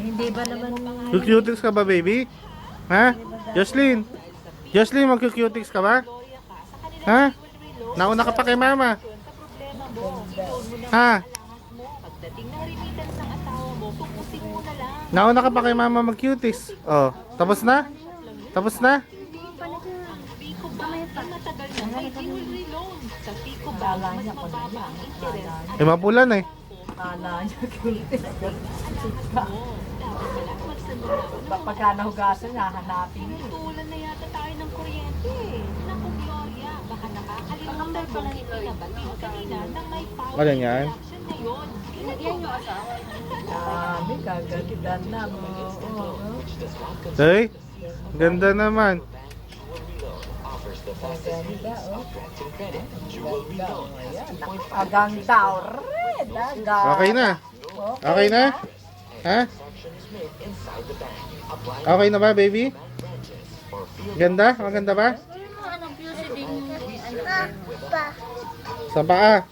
Hindi ba naman... Cutics ka ba, baby? Ha? Jocelyn? Jocelyn, mag-cutics ka ba? Ha? Nauna ka pa kay mama. Ha? Nauna ka pa kay mama mag-cutics. Oh, tapos na? Tapos na? Eh, mapulan eh. Kala niya, pagka nahugasan niya, hanapin niya. Tulan na yata tayo ng kuryente. Naku, Gloria, baka nakakalimutan mo ang pinabatid kanina na may power Ano yan? production na yun. Ilagyan nyo asawa. Sabi, kaganda na mo. Hey, ganda naman. Kaganda, oh. Ganda, oh. Ayan, nakaganda, oh. Red, ah. Ganda. Okay na. Okay na? Ha? Okay na ba, baby? Ganda? Maganda ba? Sa paa.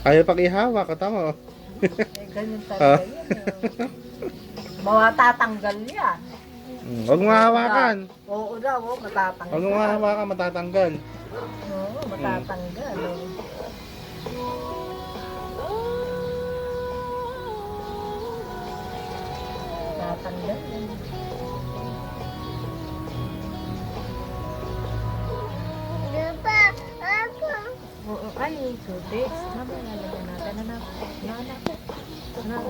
Ayaw pag ihawa, katama. Eh, ganyan talaga yun. Matatanggal yan. Huwag mo hawakan. Oo daw, oh, matatanggal. Huwag mo hawakan, matatanggal. Oo, matatanggal. Oh. Matatanggal yan. Oo, ano yung tubig? Mama, lalagyan natin. Anak. Anak.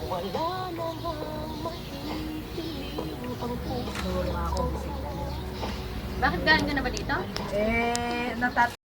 Wala namang mahihiliw ang puso. Siguro nga ako bisita. Bakit galing ka na ba dito? Eh,